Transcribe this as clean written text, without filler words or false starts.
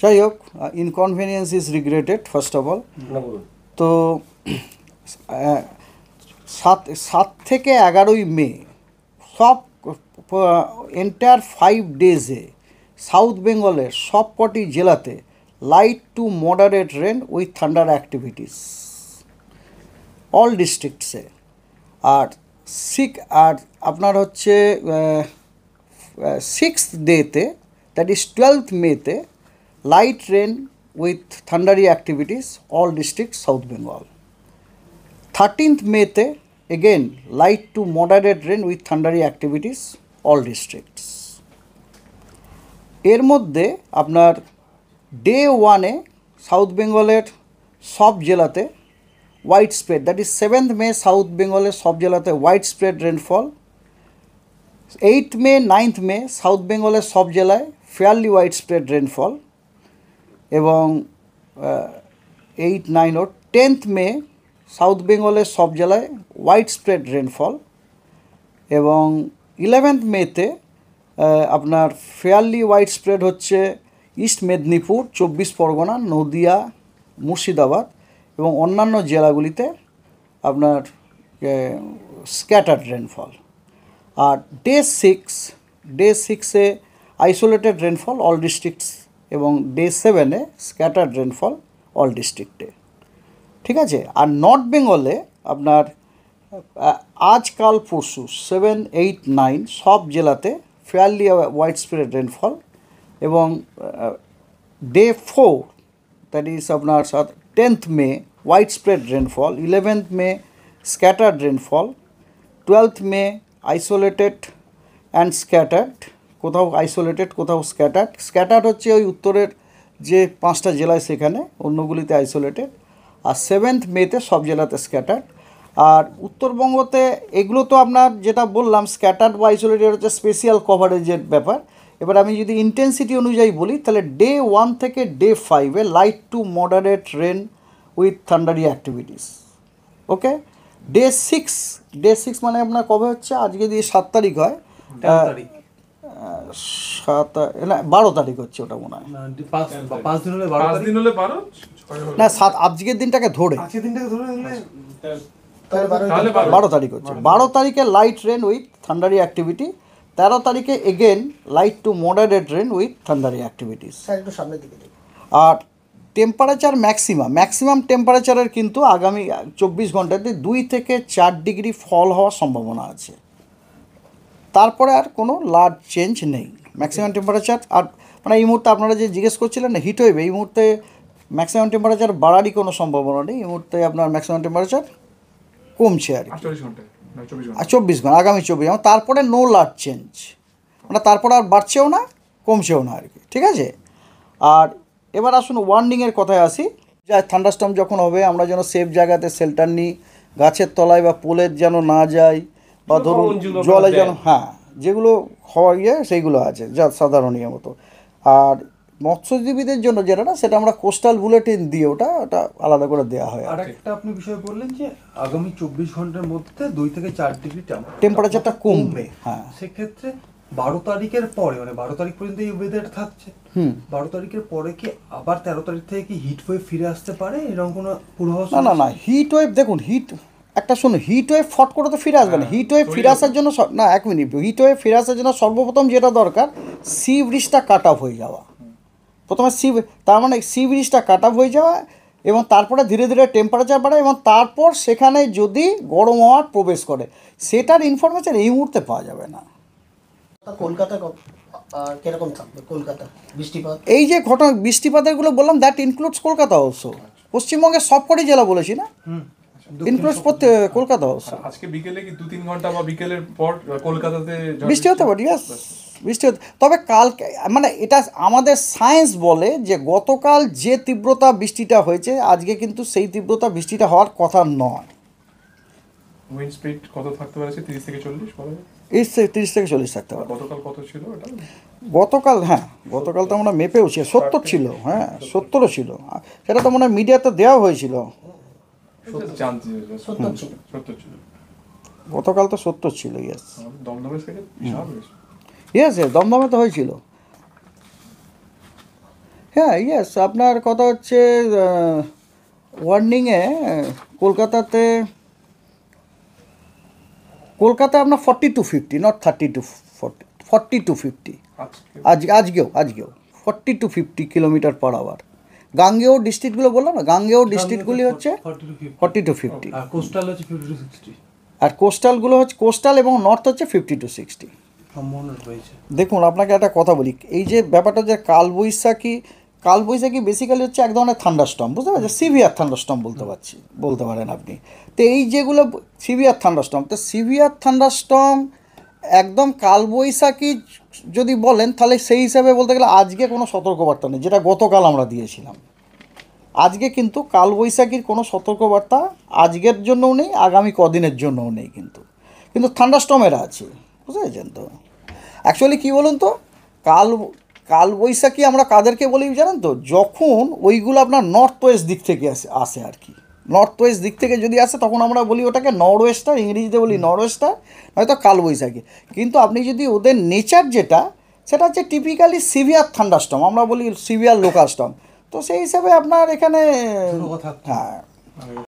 যাই হোক, inconvenience is regretted first of all. তো 7 থেকে 11ই মে সব এন্টায়ার 5 ডেজে সাউথ বেঙ্গলের সবকটি জেলাতে light to moderate rain with thunder activities all ডিস্ট্রিক্টসে। আর আপনার হচ্ছে 6th ডেতে, দ্যাট ইজ 12th মেতে, light rain with thundery activities all district south Bengal. 13th মেতে again light to moderate rain with thundery activities all districts. এর মধ্যে আপনার ডে 1-এ সাউথ বেঙ্গলের সব জেলাতে wide spread, that is 7th May south বেঙ্গলের সব জেলাতে wide spread rainfall. 8th May 9th May south বেঙ্গলের সব জেলায় ফেয়ারলি ওয়াইড স্প্রেড রেনফল। এবং 8, 9 ও 10th মে সাউথ বেঙ্গলের সব জেলায় ওয়াইড স্প্রেড রেনফল। এবং 11th মেতে আপনার ফেয়ারলি ওয়াইড স্প্রেড হচ্ছে ইস্ট মেদিনীপুর, 24 পরগনা, নদিয়া, মুর্শিদাবাদ এবং অন্যান্য জেলাগুলিতে আপনার স্ক্যাটার্ড রেনফল। আর ডে 6-এ আইসোলেটেড রেনফল অল ডিস্ট্রিক্টস এবং ডে 7-এ স্ক্যাটার্ড রেনফল অল ডিস্ট্রিক্টে। ঠিক আছে। আর নর্থ বেঙ্গলে আপনার আজকাল পরশু 7, 8, 9 সব জেলাতে ফেয়ারলি ওয়াইড স্প্রেড রেনফল। এবং ডে 4, দ্যাট ইজ আপনার 10th May wide spread rainfall, 11th May scattered rainfall, 12th May isolated and scattered, কোথাও আইসোলেটেড কোথাও স্ক্যাটার্ড। স্ক্যাটার্ড হচ্ছে ওই উত্তরের যে 5টা জেলায় সেখানে, অন্যগুলিতে আইসোলেটেড। আর 7th মেতে সব জেলাতে স্ক্যাটার্ড। আর উত্তরবঙ্গতে এগুলো তো আপনার যেটা বললাম স্ক্যাটার্ড বা আইসোলেটেড হচ্ছে স্পেশাল কভারেজের ব্যাপার। এবার আমি যদি ইন্টেন্সিটি অনুযায়ী বলি তাহলে ডে 1 থেকে ডে 5-এ light to moderate rain with thundery activities. Okay. Day 6 মানে আপনার কবে হচ্ছে, আজকে দিয়ে 7 তারিখ হয়, 12 তারিখ হচ্ছে ওটা মনে হয়। না, আজকের দিনটাকে ধরে 12 তারিখ হচ্ছে। 12 তারিখে light rain with thundery activity. 13 তারিখে again light to moderate rain with thundery activities. আর টেম্পারেচার ম্যাক্সিমাম টেম্পারেচারের কিন্তু আগামী 24 ঘন্টাতে 2 থেকে 4 ডিগ্রি ফল হওয়ার সম্ভাবনা আছে। তারপরে আর কোনো লার্জ চেঞ্জ নেই ম্যাক্সিমাম টেম্পারেচার। আর মানে এই মুহূর্তে আপনারা যে জিজ্ঞেস করছিলেন না হিট ওয়েভ, এই মুহূর্তে ম্যাক্সিমাম টেম্পারেচার বাড়ারই কোনো সম্ভাবনা নেই। এই মুহূর্তে আপনার ম্যাক্সিমাম টেম্পারেচার কমছে আর কি। 24 ঘন্টা, আগামী 24 ঘন্টা, তারপরে নো লার্জ চেঞ্জ, মানে তারপরে আর বাড়ছেও না কমছেও না আর কি। ঠিক আছে। আর এবার আসুন ওয়ার্নিংয়ের কথায় আসি। যা থান্ডারস্টর্ম যখন হবে আমরা যেন সেফ জায়গাতে শেল্টার নিই, গাছের তলায় বা পোলের যেন না যাই, বা ধরুন জলে যেন, হ্যাঁ যেগুলো হওয়ার সেইগুলো আছে যা সাধারণ মতো। আর মৎস্যজীবীদের জন্য যেটা না সেটা আমরা কোস্টাল বুলেটিন দিয়ে ওটা আলাদা করে দেওয়া হয়। আর একটা আপনি বিষয় বললেন যে আগামী 24 ঘন্টার মধ্যে 2 থেকে 4 ডিগ্রি টেম্পারেচারটা কমবে। হ্যাঁ, সেক্ষেত্রে 12 তারিখের পরে, মানে 12 তারিখ পর্যন্ত এই ওয়েদার থাকছে। 12 তারিখের পরে কি আবার 13 তারিখ থেকে কি হিট ওয়েভ ফিরে আসতে পারে, এরকম কোনো পূর্বাভাস? না হিট ওয়েভ, দেখুন হিট ওয়েভ ফট করে তো ফিরে আসবে না। হিট ওয়েভ ফিরে আসার জন্য না, 1 মিনিট, হিট ওয়েভ ফিরে আসার জন্য সর্বপ্রথম যেটা দরকার সি ব্রিজটা কাট অফ হয়ে যাওয়া। প্রথমে তার মানে সি ব্রিজটা কাট অফ হয়ে যাওয়া, এবং তারপরে ধীরে ধীরে টেম্পারেচার বাড়ে, এবং তারপর সেখানে যদি গরম হাওয়া প্রবেশ করে, সেটার ইনফরমেশন এই মুহূর্তে পাওয়া যাবে না। কলকাতা কিরকম থাকবে? কলকাতা বৃষ্টিপাত, এই যে বৃষ্টিপাতেরগুলো বললাম, দ্যাট ইনক্লুডস কলকাতা অলসো। পশ্চিমবঙ্গের সবকটি জেলা বলেছি না, ইনক্লুডস কলকাতা অলসো। আজকে বিকেলে কি 2-3 ঘন্টা বা বিকেলের পর কলকাতাতে বৃষ্টি হতে পারে, ইয়াস বৃষ্টি হতে। তবে কালকে মানে এটা আমাদের সায়েন্স বলে যে গতকাল যে তীব্রতা বৃষ্টিটা হয়েছে আজকে কিন্তু সেই তীব্রতা বৃষ্টিটা হওয়ার কথা নয়। উইন্ড স্পিড কত থাকতে পারে? 30 থেকে 40 বলা যায়। 30 থেকে 40 থাকতে পারে। গতকাল কত ছিল এটা? গতকাল তো আমরা মেপেওছি 70 ছিল। হ্যাঁ, 70ও ছিল, সেটা তো মনে হয় মিডিয়াতে দেওয়া হয়েছিল। গতকাল তো 70 ছিল। ইয়েস, দমদমে তো হয়েছিল। হ্যাঁ ইয়েস, আপনার কথা হচ্ছে ওয়ার্নিংয়ে কলকাতায় আপনার 40 to 50, নট 30 to 40, 40 to 50 আজকে আজকেও 40 to 50 কিলোমিটার/আওয়ার। গাঙ্গেয় ডিস্ট্রিক্টগুলো বললাম না, গাঙ্গেয় ডিস্ট্রিক্টগুলি হচ্ছে 40 to 50, আর কোস্টাল হচ্ছে 50 to 60 আর কোস্টালগুলো হচ্ছে কোস্টাল এবং নর্থ হচ্ছে 50 to 60। সম্ভাবনা রয়েছে। দেখুন আপনাকে একটা কথা বলি, এই যে ব্যাপারটা যে কালবৈশাখী বেসিক্যালি হচ্ছে এক ধরনের থান্ডারস্টর্ম, বুঝতে পারছেন, সিভিয়ার থান্ডারস্টর্ম বলতে পারেন আপনি। তো এই যেগুলো সিভিয়ার থান্ডারস্টর্ম একদম কালবৈশাখী যদি বলেন, তাহলে সেই হিসাবে বলতে গেলে আজকে কোনো সতর্কবার্তা নেই, যেটা গতকাল আমরা দিয়েছিলাম। আজকে কিন্তু কালবৈশাখীর কোনো সতর্কবার্তা আজকের জন্যও নেই, আগামী কদিনের জন্যও নেই, কিন্তু থান্ডারস্টর্মের আছে, বুঝতে পেরেছেন তো। অ্যাকচুয়ালি কী বলুন তো, কালবৈশাখী আমরা কাদেরকে বলি জানেন তো, যখন ওইগুলো আপনার নর্থ ওয়েস্ট দিক থেকে আসে আর কি, নর্থ ওয়েস্ট দিক থেকে যদি আসে তখন আমরা বলি ওটাকে নর্থ ওয়েস্টার, ইংরেজিতে বলি নর্থ ওয়েস্টার, নয়তো কালবৈশাখী। কিন্তু আপনি যদি ওদের নেচার যেটা, সেটা হচ্ছে টিপিক্যালি সিভিয়ার থান্ডারস্টর্ম, আমরা বলি সিভিয়ার লোকাল স্টর্ম। তো সেই হিসাবে আপনার এখানে ছোটো কথা হ্যাঁ